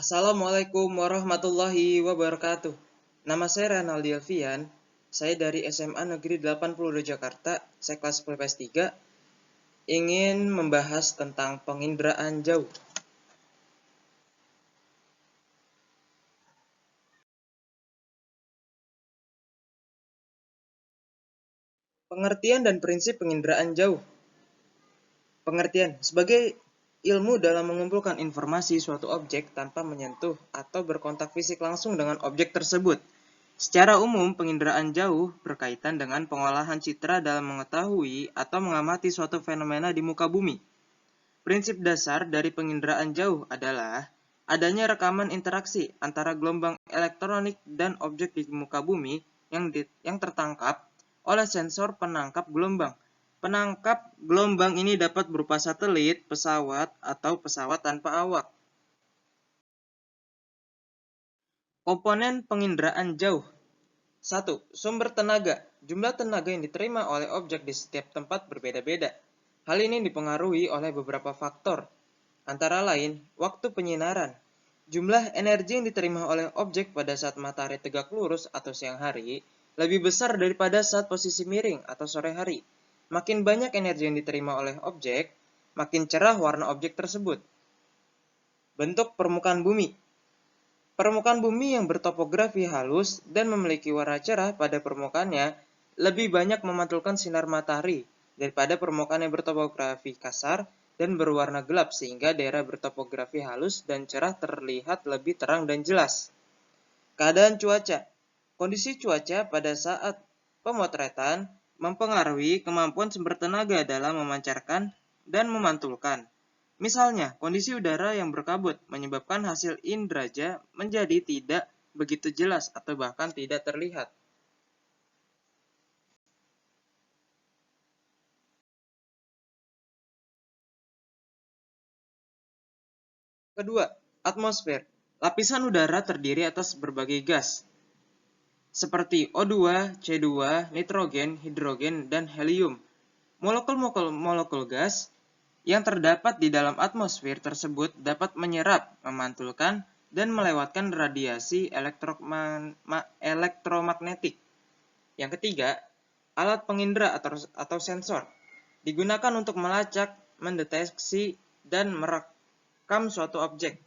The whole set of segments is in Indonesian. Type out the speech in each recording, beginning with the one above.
Assalamualaikum warahmatullahi wabarakatuh. Nama saya Renaldi Alfian. Saya dari SMA Negeri 80 Jakarta, saya kelas PPS 3, ingin membahas tentang penginderaan jauh. Pengertian dan prinsip penginderaan jauh. Pengertian sebagai ilmu dalam mengumpulkan informasi suatu objek tanpa menyentuh atau berkontak fisik langsung dengan objek tersebut. Secara umum, penginderaan jauh berkaitan dengan pengolahan citra dalam mengetahui atau mengamati suatu fenomena di muka bumi. Prinsip dasar dari penginderaan jauh adalah adanya rekaman interaksi antara gelombang elektronik dan objek di muka bumi yang tertangkap oleh sensor penangkap gelombang. Penangkap gelombang ini dapat berupa satelit, pesawat, atau pesawat tanpa awak. Komponen penginderaan jauh. 1. Sumber tenaga. Jumlah tenaga yang diterima oleh objek di setiap tempat berbeda-beda. Hal ini dipengaruhi oleh beberapa faktor, antara lain waktu penyinaran. Jumlah energi yang diterima oleh objek pada saat matahari tegak lurus atau siang hari lebih besar daripada saat posisi miring atau sore hari. Makin banyak energi yang diterima oleh objek, makin cerah warna objek tersebut. Bentuk permukaan bumi. Permukaan bumi yang bertopografi halus dan memiliki warna cerah pada permukaannya lebih banyak memantulkan sinar matahari daripada permukaan yang bertopografi kasar dan berwarna gelap, sehingga daerah bertopografi halus dan cerah terlihat lebih terang dan jelas. Keadaan cuaca. Kondisi cuaca pada saat pemotretan mempengaruhi kemampuan sumber tenaga dalam memancarkan dan memantulkan. Misalnya, kondisi udara yang berkabut menyebabkan hasil inderaja menjadi tidak begitu jelas atau bahkan tidak terlihat. Kedua, atmosfer. Lapisan udara terdiri atas berbagai gas, seperti O2, C2, nitrogen, hidrogen, dan helium. Molekul gas yang terdapat di dalam atmosfer tersebut dapat menyerap, memantulkan, dan melewatkan radiasi elektromagnetik. Yang ketiga, alat pengindera atau sensor digunakan untuk melacak, mendeteksi, dan merekam suatu objek.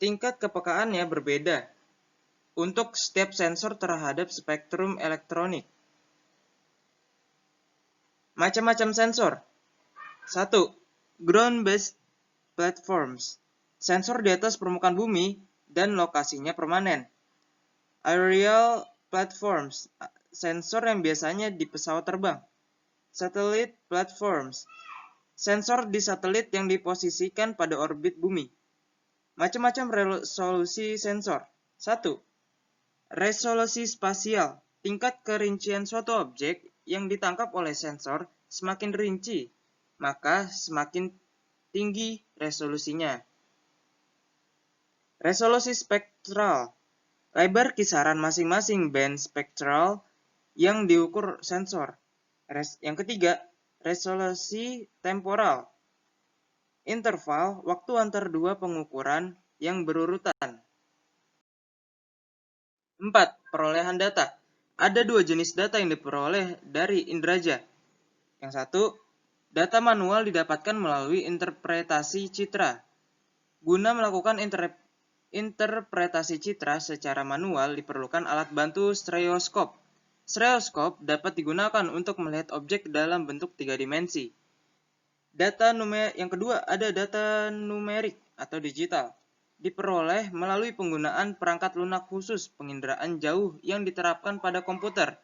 Tingkat kepekaannya berbeda untuk setiap sensor terhadap spektrum elektronik. Macam-macam sensor. 1. Ground-based platforms. Sensor di atas permukaan bumi dan lokasinya permanen. Aerial platforms. Sensor yang biasanya di pesawat terbang. Satellite platforms. Sensor di satelit yang diposisikan pada orbit bumi. Macam-macam resolusi sensor. 1. Resolusi spasial. Tingkat kerincian suatu objek yang ditangkap oleh sensor semakin rinci, maka semakin tinggi resolusinya. Resolusi spektral. Lebar kisaran masing-masing band spektral yang diukur sensor. Yang ketiga, resolusi temporal. Interval waktu antar dua pengukuran yang berurutan. 4. Perolehan data. Ada dua jenis data yang diperoleh dari inderaja. Yang satu, data manual didapatkan melalui interpretasi citra. Guna melakukan interpretasi citra secara manual diperlukan alat bantu stereoskop. Stereoskop dapat digunakan untuk melihat objek dalam bentuk 3 dimensi. Yang kedua, ada data numerik atau digital. Diperoleh melalui penggunaan perangkat lunak khusus penginderaan jauh yang diterapkan pada komputer.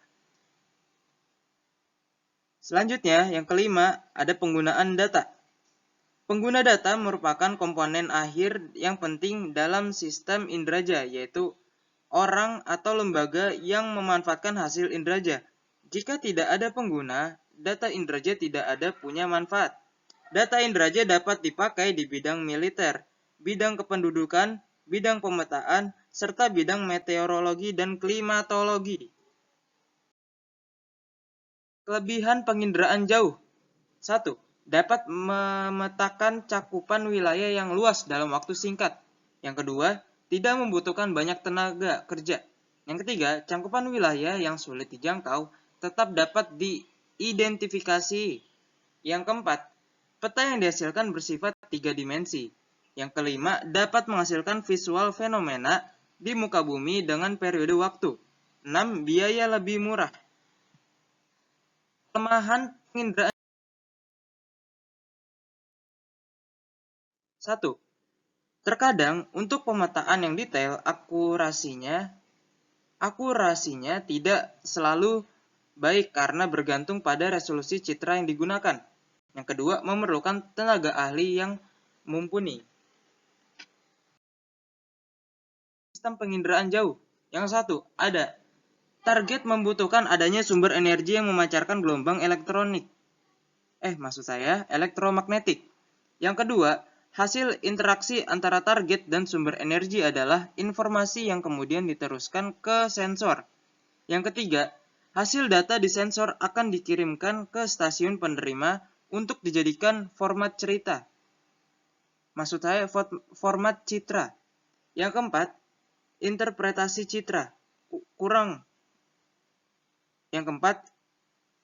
Selanjutnya, yang kelima, ada penggunaan data. Pengguna data merupakan komponen akhir yang penting dalam sistem inderaja, yaitu orang atau lembaga yang memanfaatkan hasil inderaja. Jika tidak ada pengguna, data inderaja tidak ada punya manfaat. Data inderaja dapat dipakai di bidang militer, bidang kependudukan, bidang pemetaan, serta bidang meteorologi dan klimatologi. Kelebihan penginderaan jauh. 1. Dapat memetakan cakupan wilayah yang luas dalam waktu singkat. Yang kedua, tidak membutuhkan banyak tenaga kerja. Yang ketiga, cangkupan wilayah yang sulit dijangkau tetap dapat diidentifikasi. Yang keempat, peta yang dihasilkan bersifat 3 dimensi. Yang kelima, dapat menghasilkan visual fenomena di muka bumi dengan periode waktu. 6. Biaya lebih murah. Kelemahan penginderaan 1. Terkadang untuk pemetaan yang detail, akurasinya tidak selalu baik karena bergantung pada resolusi citra yang digunakan. Yang kedua, memerlukan tenaga ahli yang mumpuni. Sistem penginderaan jauh. Yang satu, ada target membutuhkan adanya sumber energi yang memancarkan gelombang elektromagnetik. Yang kedua, hasil interaksi antara target dan sumber energi adalah informasi yang kemudian diteruskan ke sensor. Yang ketiga, hasil data di sensor akan dikirimkan ke stasiun penerima untuk dijadikan format citra. Yang keempat, interpretasi citra.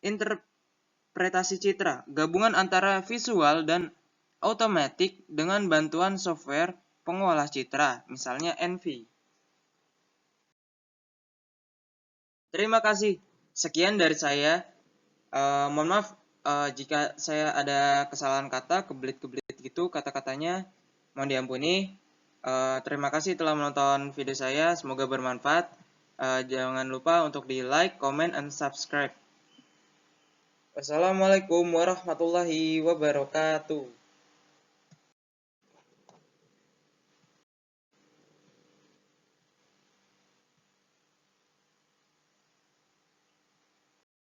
Interpretasi citra, gabungan antara visual dan otomatik dengan bantuan software pengolah citra, misalnya Envy. Terima kasih. Sekian dari saya. Mohon maaf jika saya ada kesalahan kata, kebelit-kebelit gitu kata-katanya. Mohon diampuni. Terima kasih telah menonton video saya. Semoga bermanfaat. Jangan lupa untuk di like, comment, and subscribe. Wassalamualaikum warahmatullahi wabarakatuh.